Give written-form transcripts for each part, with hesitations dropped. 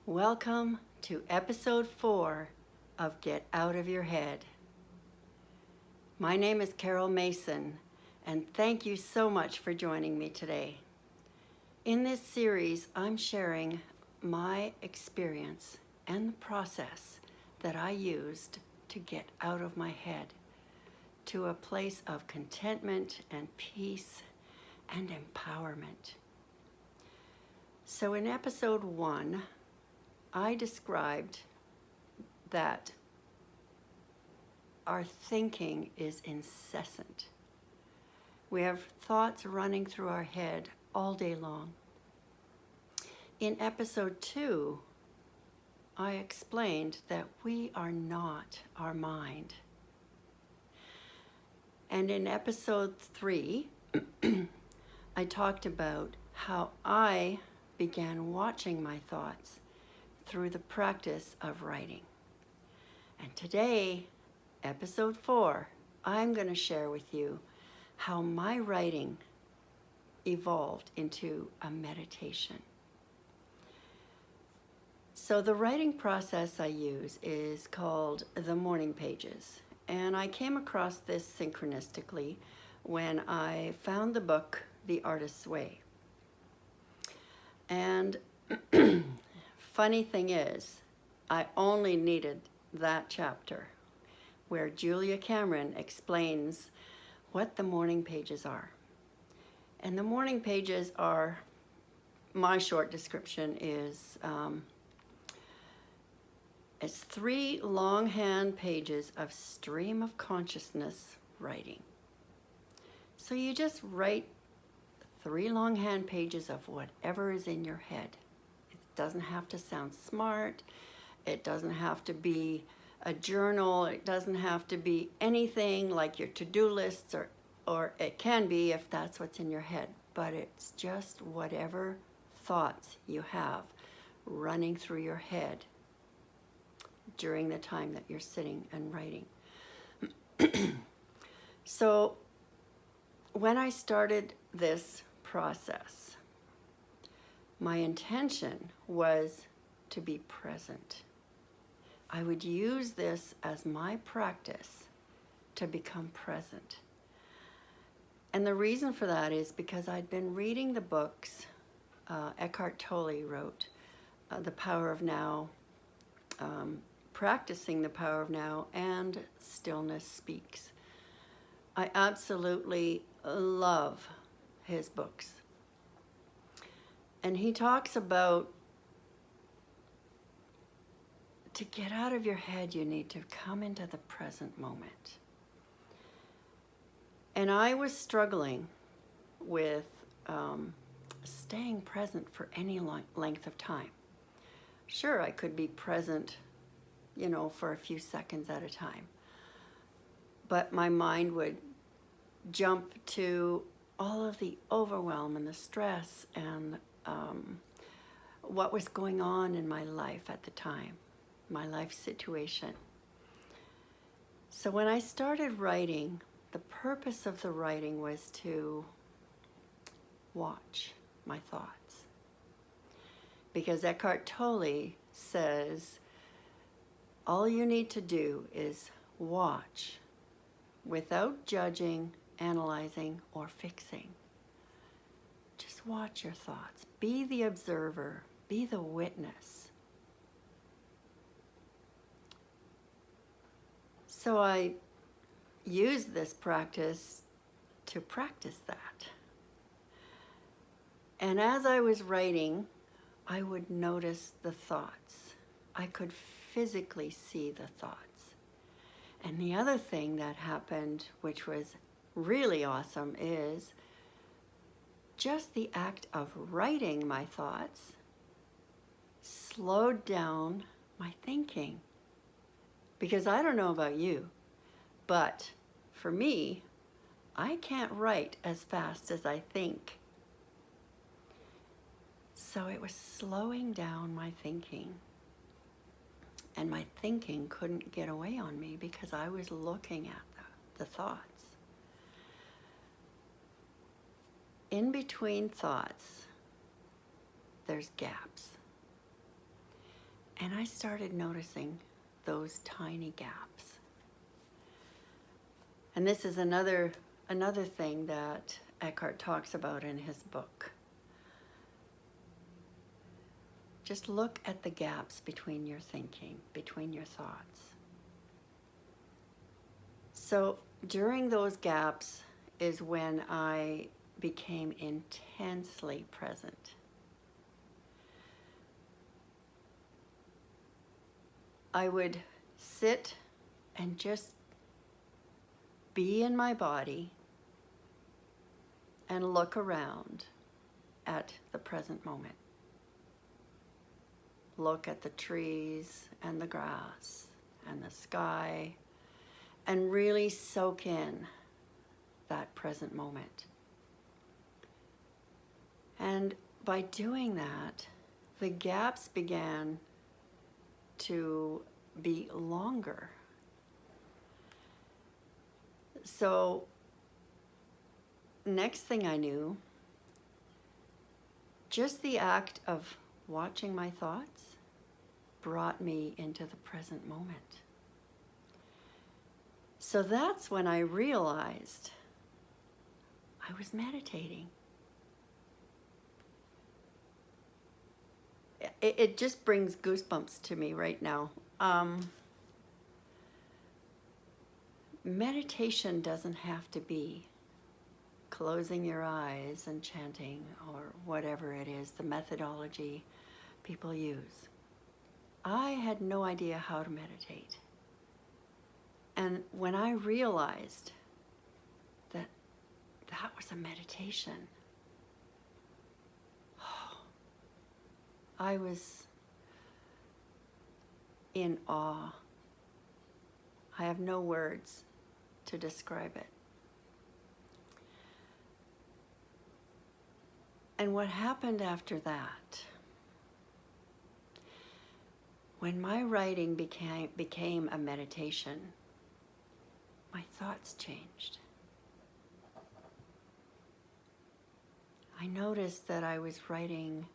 Welcome to episode 4 of Get Out of Your Head. My name is Carol Mason, and thank you so much for joining me today. In this series, I'm sharing my experience and the process that I used to get out of my head to a place of contentment and peace and empowerment. So in episode 1, I described that our thinking is incessant. We have thoughts running through our head all day long. In episode 2, I explained that we are not our mind. And in episode 3, I talked about how I began watching my thoughts through the practice of writing. And today, episode 4, I'm going to share with you how my writing evolved into a meditation. So the writing process I use is called the morning pages. And I came across this synchronistically when I found the book, The Artist's Way. And funny thing is, I only needed that chapter where Julia Cameron explains what the morning pages are. And the morning pages are, my short description is, it's 3 longhand pages of stream of consciousness writing. So you just write 3 longhand pages of whatever is in your head. It doesn't have to sound smart. It doesn't have to be a journal. It doesn't have to be anything like your to-do lists, or it can be if that's what's in your head. But it's just whatever thoughts you have running through your head during the time that you're sitting and writing. So when I started this process, my intention was to be present. I would use this as my practice to become present. And the reason for that is because I'd been reading the books Eckhart Tolle wrote, The Power of Now, Practicing the Power of Now, and Stillness Speaks. I absolutely love his books. And he talks about, to get out of your head, you need to come into the present moment. And I was struggling with staying present for any length of time. Sure, I could be present, for a few seconds at a time. But my mind would jump to all of the overwhelm and the stress and what was going on in my life at the time, my life situation. So when I started writing, the purpose of the writing was to watch my thoughts. Because Eckhart Tolle says, all you need to do is watch without judging, analyzing, or fixing. Just watch your thoughts. Be the observer. Be the witness. So I used this practice to practice that. And as I was writing, I would notice the thoughts. I could physically see the thoughts. And the other thing that happened, which was really awesome, is just the act of writing my thoughts slowed down my thinking. Because I don't know about you, but for me, I can't write as fast as I think. So it was slowing down my thinking. And my thinking couldn't get away on me because I was looking at the thoughts. In between thoughts, there's gaps. And I started noticing those tiny gaps. And this is another thing that Eckhart talks about in his book. Just look at the gaps between your thinking, between your thoughts. So during those gaps is when I became intensely present. I would sit and just be in my body and look around at the present moment. Look at the trees and the grass and the sky and really soak in that present moment. And by doing that, the gaps began to be longer. So next thing I knew, just the act of watching my thoughts brought me into the present moment. So that's when I realized I was meditating. It just brings goosebumps to me right now. Meditation doesn't have to be closing your eyes and chanting or whatever it is, the methodology people use. I had no idea how to meditate. And when I realized that that was a meditation, I was in awe. I have no words to describe it. And what happened after that, when my writing became a meditation, my thoughts changed. I noticed that I was writing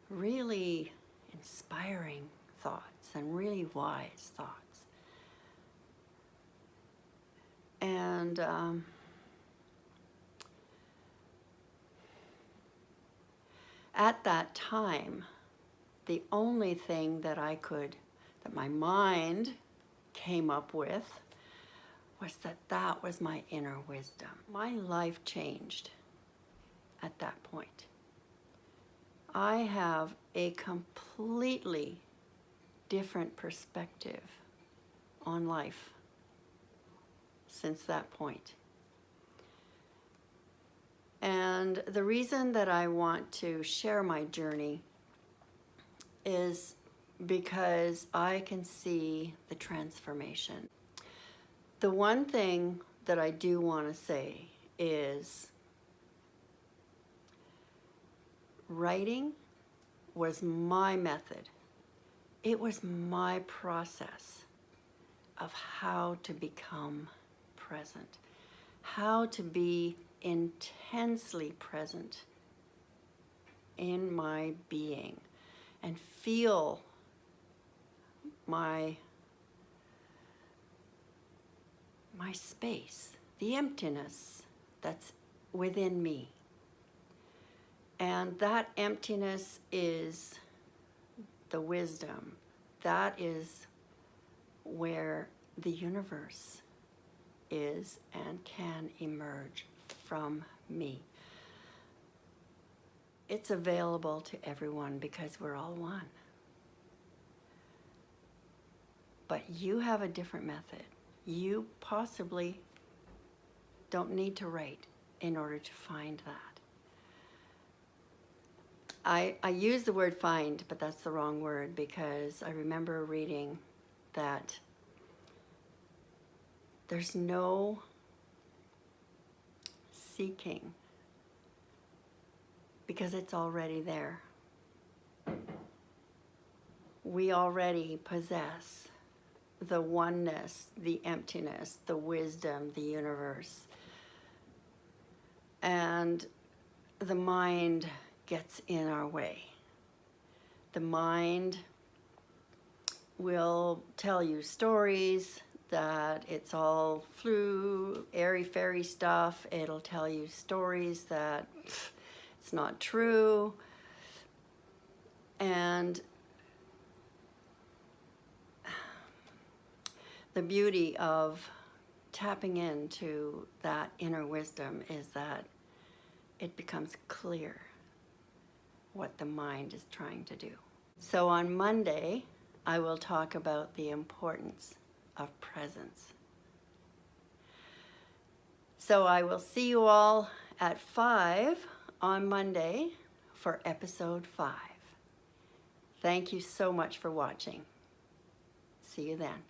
really inspiring thoughts and really wise thoughts. And at that time, the only thing that my mind came up with was that was my inner wisdom. My life changed at that point. I have a completely different perspective on life since that point. And the reason that I want to share my journey is because I can see the transformation. The one thing that I do want to say is writing was my method. It was my process of how to become present, how to be intensely present in my being and feel my space, the emptiness that's within me. And that emptiness is the wisdom. That is where the universe is and can emerge from me. It's available to everyone because we're all one. But you have a different method. You possibly don't need to write in order to find that. I use the word find, but that's the wrong word, because I remember reading that there's no seeking because it's already there. We already possess the oneness, the emptiness, the wisdom, the universe. And the mind gets in our way. the mind will tell you stories, that it's all airy-fairy stuff. It'll tell you stories that it's not true. And the beauty of tapping into that inner wisdom is that it becomes clear what the mind is trying to do. So on Monday, I will talk about the importance of presence. So I will see you all at 5 on Monday for episode 5. Thank you so much for watching. See you then.